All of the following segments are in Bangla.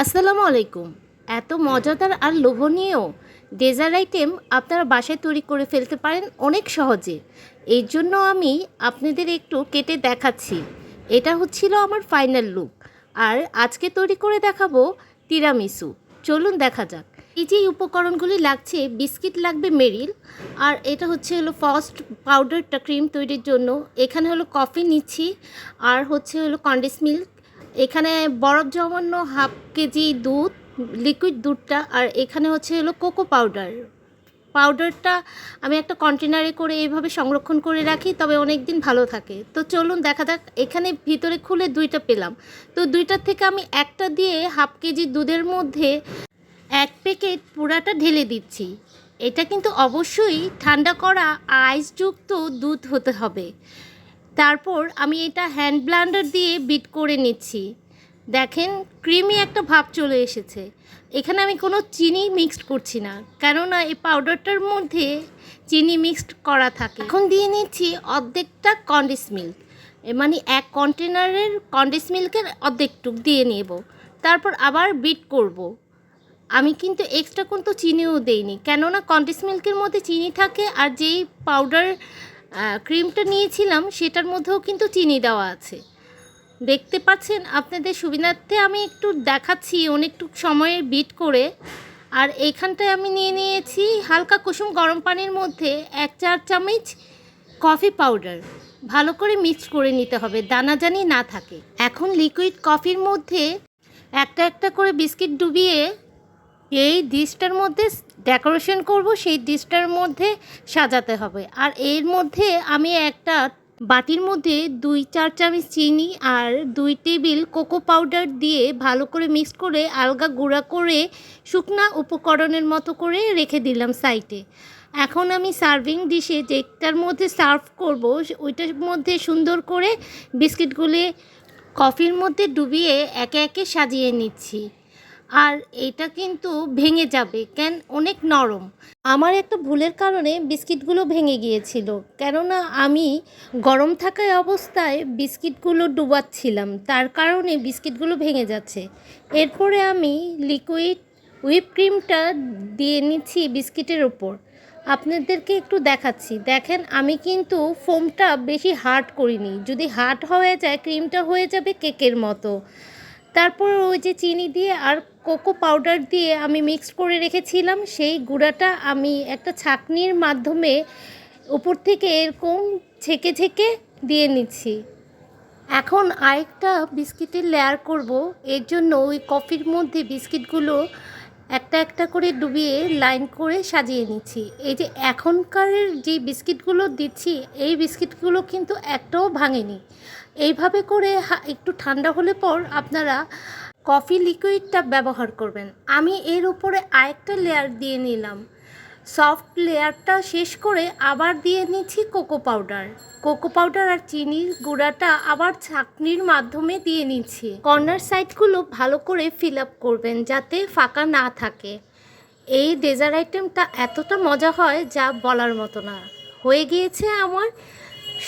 আসসালামু আলাইকুম। এত মজাদার আর লোভনীয় ডেজার্ট আইটেম আপনারা বাসায় তৈরি করে ফেলতে পারেন অনেক সহজে। এর জন্য আমি আপনাদের একটু কেটে দেখাচ্ছি। এটা হচ্ছিল আমার ফাইনাল লুক। আর আজকে তৈরি করে দেখাবো তিরামিসু। চলুন দেখা যাক। এই যে উপকরণগুলি লাগছে, বিস্কিট লাগবে মেরিল, আর এটা হলো ফার্স্ট পাউডারটা ক্রিম তৈরির জন্য। এখানে হলো কফি নিচ্ছি, আর হলো কনডেন্স মিল্ক। এখানে বরফ জমানো হাফ কেজি দুধ, লিকুইড দুধটা, আর এখানে হলো কোকো পাউডারটা আমি একটা কন্টেনারে করে এইভাবে সংরক্ষণ করে রাখি, তবে অনেক দিন ভালো থাকে। তো চলুন দেখা যাক। এখানে ভিতরে খুলে দুইটা পেলাম, তো দুইটার থেকে আমি একটা দিয়ে হাফ কেজি দুধের মধ্যে এক প্যাকেট পুরাটা ঢেলে দিচ্ছি। এটা কিন্তু অবশ্যই ঠান্ডা করা আইসযুক্ত দুধ হতে হবে। তারপর আমি এটা হ্যান্ড ব্লেন্ডার দিয়ে বিট করে নিচ্ছি। দেখেন, ক্রিমি একটা ভাব চলে এসেছে। এখানে আমি কোনো চিনি মিক্সড করছি না, কেননা এই পাউডারটার মধ্যে চিনি মিক্সড করা থাকে। এখন দিয়ে নিচ্ছি অর্ধেকটা কনডেন্স মিল্ক, মানে এক কন্টেনারের কনডেন্স মিল্কের অর্ধেকটুক দিয়ে নেব। তারপর আবার বিট করব। আমি কিন্তু এক্সট্রা কিন্তু চিনিও দেইনি, কেননা কনডেন্স মিল্কের মধ্যে চিনি থাকে, আর যেই পাউডার ক্রিমটা নিয়েছিলাম সেটার মধ্যেও কিন্তু চিনি দেওয়া আছে। দেখতে পাচ্ছেন, আপনাদের সুবিধার্থে আমি একটু দেখাচ্ছি অনেকটুক সময়ে বিট করে। আর এইখানটায় আমি নিয়ে নিয়েছি হালকা কুসুম গরম পানির মধ্যে 1 চা-চামচ কফি পাউডার। ভালো করে মিক্স করে নিতে হবে, দানা জানি না থাকে। এখন লিকুইড কফির মধ্যে একটা একটা করে বিস্কিট ডুবিয়ে এই ডিশটার মধ্যে ডেকোরেশন করব, সেই ডিশটার মধ্যে সাজাতে হবে। আর এর মধ্যে আমি একটা বাটির মধ্যে 2-4 চামচ চিনি আর 2 টেবিল কোকো পাউডার দিয়ে ভালো করে মিক্স করে আলগা গুঁড়া করে শুকনা উপকরণের মতো করে রেখে দিলাম সাইডে। এখন আমি সার্ভিং ডিশে যেটার মধ্যে সার্ভ করব, ওইটার মধ্যে সুন্দর করে বিস্কিটগুলি কফির মধ্যে ডুবিয়ে একে একে সাজিয়ে নিচ্ছি। আর এটা কিন্তু ভেঙে যাবে, কেন অনেক নরম। আমার একটা ভুলের কারণে বিস্কিটগুলো ভেঙে গিয়েছিল, কেননা আমি গরম থাকা অবস্থায় বিস্কিটগুলো ডুবাচ্ছিলাম, তার কারণে বিস্কিটগুলো ভেঙে যাচ্ছে। এরপরে আমি লিকুইড হুইপ ক্রিমটা দিয়ে নিচ্ছি বিস্কিটের ওপর। আপনাদেরকে একটু দেখাচ্ছি, দেখেন আমি কিন্তু ফোমটা বেশি হার্ড করিনি। যদি হার্ড হয়ে যায় ক্রিমটা হয়ে যাবে কেকের মতো। তারপর ওই যে চিনি দিয়ে আর কোকো পাউডার দিয়ে আমি মিক্সড করে রেখেছিলাম, সেই গুঁড়াটা আমি একটা ছাঁকনির মাধ্যমে উপর থেকে এরকম ছেঁকে ছেঁকে দিয়ে নিচ্ছি। এখন আরেকটা বিস্কিটের লেয়ার করব। এর জন্য ওই কফির মধ্যে বিস্কিটগুলো একটা একটা করে ডুবিয়ে লাইন করে সাজিয়ে নিচ্ছি। এই যে এখনকার যে বিস্কিটগুলো দিচ্ছি, এই বিস্কিটগুলো কিন্তু একটাও ভাঙেনি। এইভাবে করে একটু ঠান্ডা হলে পর আপনারা কফি লিকুইডটা ব্যবহার করবেন। আমি এর উপরে আরেকটা লেয়ার দিয়ে নিলাম। সফট লেয়ারটা শেষ করে আবার দিয়ে নিচ্ছি কোকো পাউডার আর চিনির গুঁড়াটা আবার ছাঁকনির মাধ্যমে দিয়ে নিচ্ছি। কর্নার সাইডগুলো ভালো করে ফিল আপ করবেন যাতে ফাঁকা না থাকে। এই ডেজার্ট আইটেমটা এতটা মজা হয় যা বলার মতো না। হয়ে গিয়েছে আমার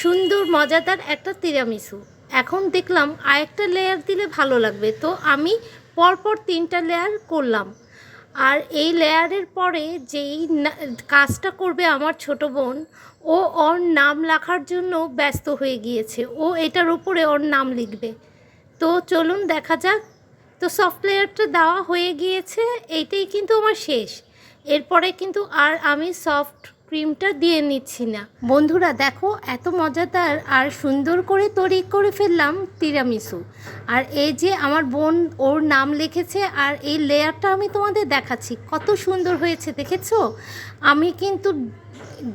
সুন্দর মজাদার একটা তিরামিসু। এখন দেখলাম আরেকটা লেয়ার দিলে ভালো লাগবে, তো আমি পরপর 3টা লেয়ার করলাম। আর এই লেয়ারের পরে যেই কাজটা করবে আমার ছোট বোন, ও ওর নাম লেখার জন্য ব্যস্ত হয়ে গিয়েছে। ও এটার উপরে ওর নাম লিখবে। তো চলুন দেখা যাক। তো সফট লেয়ারটা দেওয়া হয়ে গিয়েছে, এইটাই কিন্তু আমার শেষ। এরপরে কিন্তু আর আমি সফট ক্রিমটা দিয়ে নিচ্ছি না। বন্ধুরা দেখো, এত মজাদার আর সুন্দর করে তৈরি করে ফেললাম তিরামিসু। আর এই যে আমার বোন ওর নাম লিখেছে, আর এই লেয়ারটা আমি তোমাদের দেখাচ্ছি কত সুন্দর হয়েছে, দেখেছো? আমি কিন্তু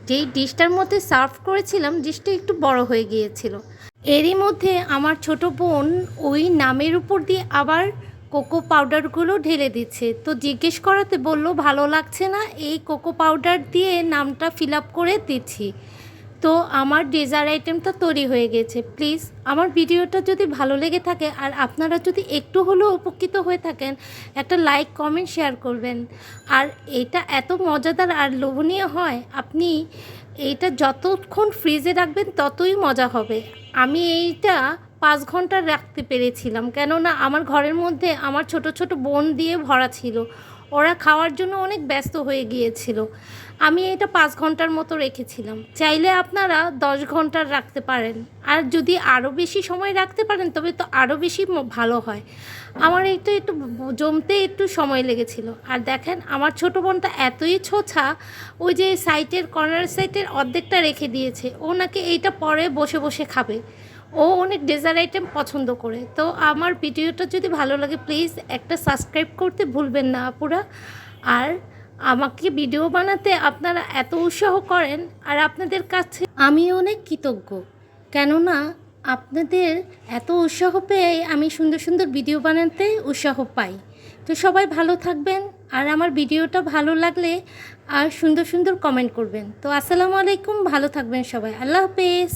যেই ডিশটার মধ্যে সার্ভ করেছিলাম, ডিশটা একটু বড় হয়ে গিয়েছিল। এরই মধ্যে আমার ছোট বোন ওই নামের উপর দিয়ে আবার কোকো পাউডারগুলো ঢেলে দিচ্ছে। তো জিজ্ঞেস করাতে বলল ভালো লাগছে না, এই কোকো পাউডার দিয়ে নামটা ফিল আপ করে দিচ্ছি। তো আমার ডেজার্ট আইটেমটা তৈরি হয়ে গেছে। প্লিজ আমার ভিডিওটা যদি ভালো লেগে থাকে আর আপনারা যদি একটু হলেও উপকৃত হয়ে থাকেন, একটা লাইক কমেন্ট শেয়ার করবেন। আর এটা এত মজাদার আর লোভনীয় হয়, আপনি এইটা যতক্ষণ ফ্রিজে রাখবেন ততই মজা হবে। আমি এইটা 5 ঘন্টা রাখতে পেরেছিলাম, কেননা আমার ঘরের মধ্যে আমার ছোট ছোট বোন দিয়ে ভরা ছিল। ওরা খাওয়ার জন্য অনেক ব্যস্ত হয়ে গিয়েছিল। আমি এটা 5 ঘন্টার মতো রেখেছিলাম। চাইলে আপনারা 10 ঘন্টার রাখতে পারেন, আর যদি আরও বেশি সময় রাখতে পারেন তবে তো আরও বেশি ভালো হয়। আমার এইটা একটু জমতে একটু সময় লেগেছিল। আর দেখেন আমার ছোটো বোনটা এতই ছোছা, ওই যে সাইটের কর্নার সাইটের অর্ধেকটা রেখে দিয়েছে। ও নাকি এইটা পরে বসে বসে খাবে। ও অনেক ডেজার্ট আইটেম পছন্দ করে। তো আমার ভিডিওটা যদি ভালো লাগে প্লিজ একটা সাবস্ক্রাইব করতে ভুলবেন না আপুরা। আর আমাকে ভিডিও বানাতে আপনারা এত উৎসাহ করেন, আর আপনাদের কাছে আমি অনেক কৃতজ্ঞ, কেননা আপনাদের এত উৎসাহ পেয়ে আমি সুন্দর সুন্দর ভিডিও বানাতে উৎসাহ পাই। তো সবাই ভালো থাকবেন, আর আমার ভিডিওটা ভালো লাগলে আর সুন্দর সুন্দর কমেন্ট করবেন। তো আসসালামু আলাইকুম, ভালো থাকবেন সবাই, আল্লাহ হাফেজ।